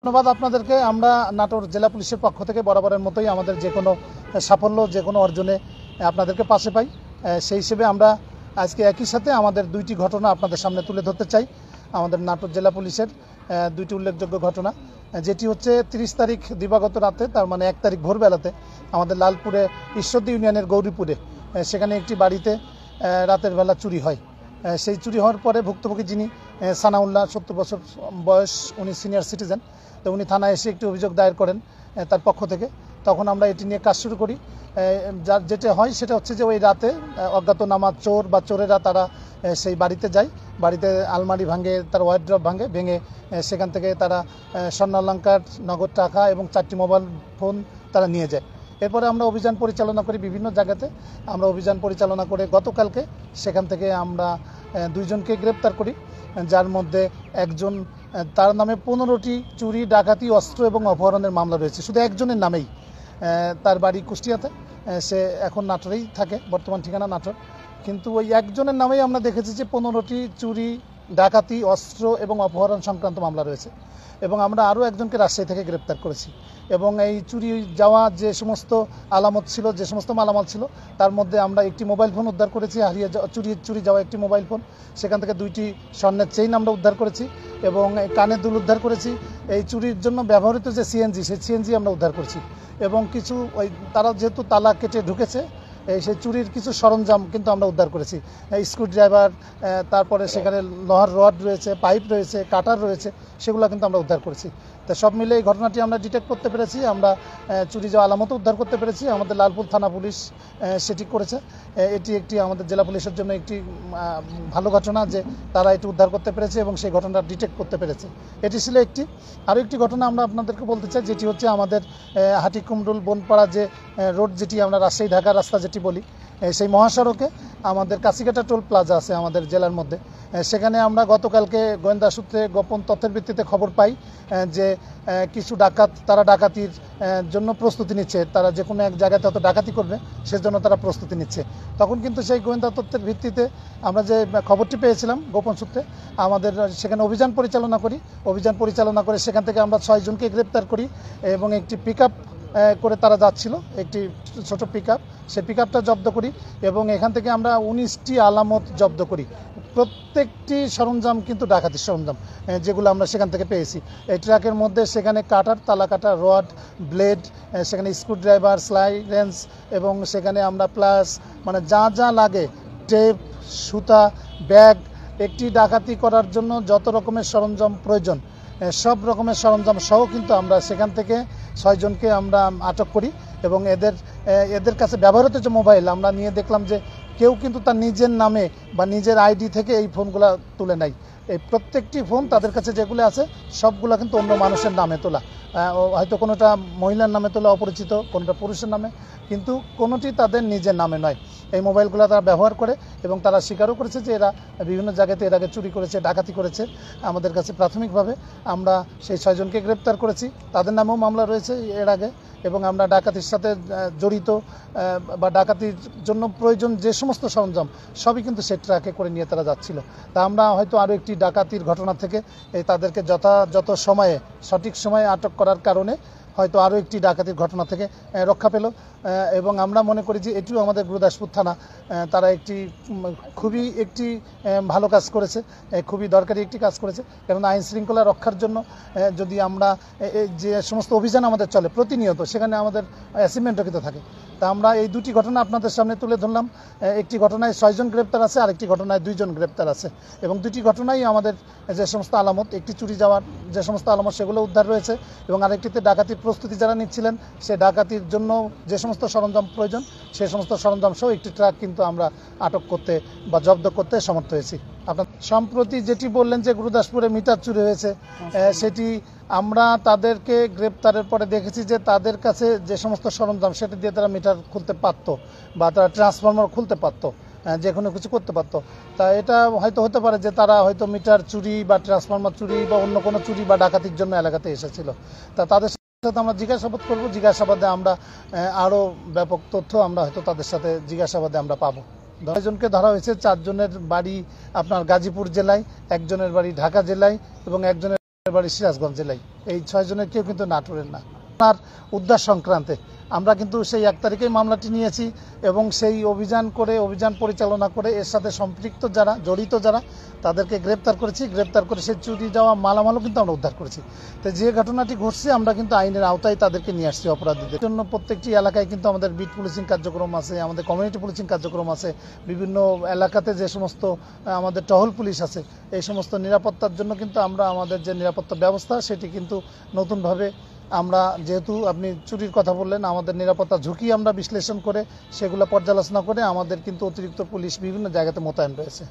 ধন্যবাদ আপনাদেরকে। আমরা নাটোর জেলা পুলিশের পক্ষ থেকে বরাবরের মতোই আমাদের যে কোনো সাফল্য যে কোনো অর্জনে আপনাদেরকে পাশে পাই। সেই হিসেবে আমরা আজকে একই সাথে আমাদের দুইটি ঘটনা আপনাদের সামনে তুলে ধরতে চাই। আমাদের নাটোর জেলা পুলিশের দুইটি উল্লেখযোগ্য ঘটনা, যেটি হচ্ছে 30 তারিখ দিবাগত রাতে, তার মানে 1 তারিখ ভোরবেলাতে আমাদের লালপুরে ঈশ্বরদী ইউনিয়নের গৌরীপুরে সেখানে একটি বাড়িতে রাতের বেলা চুরি হয়। সেই চুরি হওয়ার পরে ভুক্তভোগী যিনি সানাউল্লাহ 70 বছর বয়স, উনি সিনিয়র সিটিজেন, তো উনি থানায় এসে একটি অভিযোগ দায়ের করেন তার পক্ষ থেকে। তখন আমরা এটি নিয়ে কাজ শুরু করি। যার যেটা হয় সেটা হচ্ছে যে ওই রাতে অজ্ঞাতনামা চোর বা চোরেরা তারা সেই বাড়িতে যায়, বাড়িতে আলমারি ভাঙে, তার ওয়ার্ড্রপ ভেঙে সেখান থেকে তারা স্বর্ণালঙ্কার, নগদ টাকা এবং 4টি মোবাইল ফোন তারা নিয়ে যায়। এরপরে আমরা অভিযান পরিচালনা করি বিভিন্ন জায়গাতে। আমরা অভিযান পরিচালনা করে গতকালকে সেখান থেকে আমরা 2 জনকে গ্রেপ্তার করি, যার মধ্যে একজন, তার নামে 15টি চুরি, ডাকাতি, অস্ত্র এবং অপহরণের মামলা রয়েছে শুধু একজনের নামেই। তার বাড়ি কুষ্টিয়াতে, সে এখন নাটোরেই থাকে, বর্তমান ঠিকানা নাটোর। কিন্তু ওই একজনের নামেই আমরা দেখেছি যে 15টি চুরি, ডাকাতি, অস্ত্র এবং অপহরণ সংক্রান্ত মামলা রয়েছে। এবং আমরা আরও একজনকে রাজশাহী থেকে গ্রেপ্তার করেছি। এবং এই চুরি যাওয়া যে সমস্ত আলামত ছিল, যে সমস্ত মালামাল ছিল, তার মধ্যে আমরা একটি মোবাইল ফোন উদ্ধার করেছি, চুরি যাওয়া একটি মোবাইল ফোন। সেখান থেকে 2টি স্বর্ণের চেইন আমরা উদ্ধার করেছি এবং কানের দুল উদ্ধার করেছি। এই চুরির জন্য ব্যবহৃত যে সিএনজি, সেই সিএনজি আমরা উদ্ধার করছি। এবং কিছু ওই তারা যেহেতু তালা কেটে ঢুকেছে, সেই চুরির কিছু সরঞ্জাম কিন্তু আমরা উদ্ধার করেছি, স্ক্রুড্রাইভার, তারপরে সেখানে লোহার রড রয়েছে, পাইপ রয়েছে, কাটার রয়েছে, সেগুলো কিন্তু আমরা উদ্ধার করেছি। তো সব মিলে এই ঘটনাটি আমরা ডিটেক্ট করতে পেরেছি, আমরা চুরি যাওয়া আলামতও উদ্ধার করতে পেরেছি। আমাদের লালপুর থানা পুলিশ সেটি করেছে। এটি একটি আমাদের জেলা পুলিশের জন্য একটি ভালো ঘটনা যে তারা এটি উদ্ধার করতে পেরেছে এবং সেই ঘটনাটা ডিটেক্ট করতে পেরেছে। এটি ছিল একটি। আরও একটি ঘটনা আমরা আপনাদেরকে বলতে চাই, যেটি হচ্ছে আমাদের হাটিকুমরুল বনপাড়া যে রোড, যেটি আমরা রাজশাহী ঢাকা রাস্তা যেটি বলি, সেই মহাসড়কে আমাদের কাছিকাটা টোল প্লাজা আছে আমাদের জেলার মধ্যে। সেখানে আমরা গতকালকে গোয়েন্দা সূত্রে গোপন তথ্যের ভিত্তিতে খবর পাই যে কিছু ডাকাত, তারা ডাকাতির জন্য প্রস্তুতি নিচ্ছে, তারা যে কোনো এক জায়গাতে হয়তো ডাকাতি করবে, সেজন্য তারা প্রস্তুতি নিচ্ছে। তখন কিন্তু সেই গোয়েন্দা তথ্যের ভিত্তিতে আমরা যে খবরটি পেয়েছিলাম গোপন সূত্রে, আমাদের সেখানে অভিযান পরিচালনা করি। অভিযান পরিচালনা করে সেখান থেকে আমরা 6 জনকে গ্রেপ্তার করি এবং একটি পিকআপ করে তারা যাচ্ছিল, একটি ছোট পিকআপ, সেই পিকআপটা জব্দ করি এবং এখান থেকে আমরা 19টি আলামত জব্দ করি। প্রত্যেকটি সরঞ্জাম কিন্তু ডাকাতির সরঞ্জাম, যেগুলো আমরা সেখান থেকে পেয়েছি। এই ট্রাকের মধ্যে সেখানে কাটার, তালা কাটার, রড, ব্লেড, সেখানে স্ক্রুড্রাইভার, স্লাইরেন্স এবং সেখানে আমরা প্লাস মানে যা যা লাগে, টেপ, সুতা, ব্যাগ, একটি ডাকাতি করার জন্য যত রকমের সরঞ্জাম প্রয়োজন, সব রকমের সরঞ্জাম সহ কিন্তু আমরা সেখান থেকে 6 জনকে আমরা আটক করি। এবং এদের কাছে ব্যবহৃত যে মোবাইল আমরা নিয়ে দেখলাম যে কেউ কিন্তু তার নিজের নামে বা নিজের আইডি থেকে এই ফোনগুলো তুলে নেয়। এই প্রত্যেকটি ফোন তাদের কাছে যেগুলো আছে সবগুলো কিন্তু অন্য মানুষের নামে তোলা, হয়তো কোনোটা মহিলার নামে তোলা অপরিচিত, কোনোটা পুরুষের নামে, কিন্তু কোনোটি তাদের নিজের নামে নয়। এই মোবাইলগুলো তারা ব্যবহার করে এবং তারা স্বীকারও করেছে যে এরা বিভিন্ন জায়গাতে এর আগে চুরি করেছে, ডাকাতি করেছে। আমাদের কাছে প্রাথমিকভাবে আমরা সেই 6 জনকে গ্রেপ্তার করেছি, তাদের নামেও মামলা রয়েছে এর আগে। এবং আমরা ডাকাতির সাথে জড়িত বা ডাকাতির জন্য প্রয়োজন যে সমস্ত সরঞ্জাম সবই কিন্তু সে ট্রাকে করে নিয়ে তারা যাচ্ছিল। তা আমরা হয়তো আরও একটি ডাকাতির ঘটনা থেকে তাদেরকে যথাযথ সময়ে, সঠিক সময়ে আটক করার কারণে হয়তো আরও একটি ডাকাতির ঘটনা থেকে রক্ষা পেল। এবং আমরা মনে করি যে এটিও আমাদের গুরুদাসপুর থানা, তারা খুবই একটি ভালো কাজ করেছে, খুবই দরকারি একটি কাজ করেছে। কারণ আইন শৃঙ্খলা রক্ষার জন্য যদি আমরা যে সমস্ত অভিযান আমাদের চলে প্রতিনিয়ত, সেখানে আমাদের অ্যাচিভমেন্টও কিন্তু থাকে। তা আমরা এই 2টি ঘটনা আপনাদের সামনে তুলে ধরলাম। একটি ঘটনায় 6 জন গ্রেপ্তার আছে, আরেকটি ঘটনায় 2 জন গ্রেপ্তার আছে। এবং 2টি ঘটনাই আমাদের যে সমস্ত আলামত, একটি চুরি যাওয়ার যে সমস্ত আলামত সেগুলো উদ্ধার রয়েছে এবং আরেকটিতে ডাকাতির প্রস্তুতি যারা নিচ্ছিলেন, সে ডাকাতির জন্য যে সমস্ত সরঞ্জাম প্রয়োজন সেই সমস্ত সরঞ্জাম সহ একটি ট্রাক কিন্তু আমরা আটক করতে বা জব্দ করতে সমর্থ হয়েছি। আপনার সম্প্রতি যেটি বললেন যে গুরুদাসপুরে মিটার চুরি হয়েছে, সেটি আমরা তাদেরকে গ্রেপ্তারের পরে দেখেছি যে তাদের কাছে যে সমস্ত সরঞ্জাম সেটা দিয়ে তারা মিটার খুলতে পারত বা তারা ট্রান্সফরমার খুলতে পারত, যে কোনো কিছু করতে পারত। তা এটা হয়তো হতে পারে যে তারা হয়তো মিটার চুরি বা ট্রান্সফরমার চুরি বা অন্য কোনো চুরি বা ডাকাতির জন্য এলাকাতে এসেছিল। তা তাদের সাথে আমরা জিজ্ঞাসাবাদ করবো, জিজ্ঞাসাবাদে আমরা আরও ব্যাপক তথ্য আমরা হয়তো তাদের সাথে জিজ্ঞাসাবাদে আমরা পাবো। 10 জনকে ধরা হয়েছে, 4 জনের বাড়ি আপনার গাজীপুর জেলায়, 1 জনের বাড়ি ঢাকা জেলায় এবং 1 জনের বাড়ি সিরাজগঞ্জ জেলায়। এই 6 জনের কেউ কিন্তু নাটোরের না। আর উদ্ধার সংক্রান্তে আমরা কিন্তু সেই 1 তারিখেই মামলাটি নিয়েছি এবং সেই অভিযান পরিচালনা করে এর সাথে সম্পৃক্ত যারা জড়িত যারা তাদেরকে গ্রেপ্তার করেছি। গ্রেপ্তার করে সেই চুরি যাওয়া মালামালও কিন্তু আমরা উদ্ধার করেছি। তো যে ঘটনাটি ঘটছে আমরা কিন্তু আইনের আওতায় তাদেরকে নিয়ে আসছি। অপরাধীদের জন্য প্রত্যেকটি এলাকায় কিন্তু আমাদের বিট পুলিশিং কার্যক্রম আছে, আমাদের কমিউনিটি পুলিশিং কার্যক্রম আছে, বিভিন্ন এলাকাতে যে সমস্ত আমাদের টহল পুলিশ আছে, এই সমস্ত নিরাপত্তার জন্য কিন্তু আমরা আমাদের যে নিরাপত্তা ব্যবস্থা সেটি কিন্তু নতুনভাবে আমরা, যেহেতু আপনি চুরির কথা বললেন, আমাদের নিরাপত্তা ঝুঁকি আমরা বিশ্লেষণ করে সেগুলো পর্যালোচনা করে আমাদের কিন্তু অতিরিক্ত পুলিশ বিভিন্ন জায়গাতে মোতায়েন রয়েছে।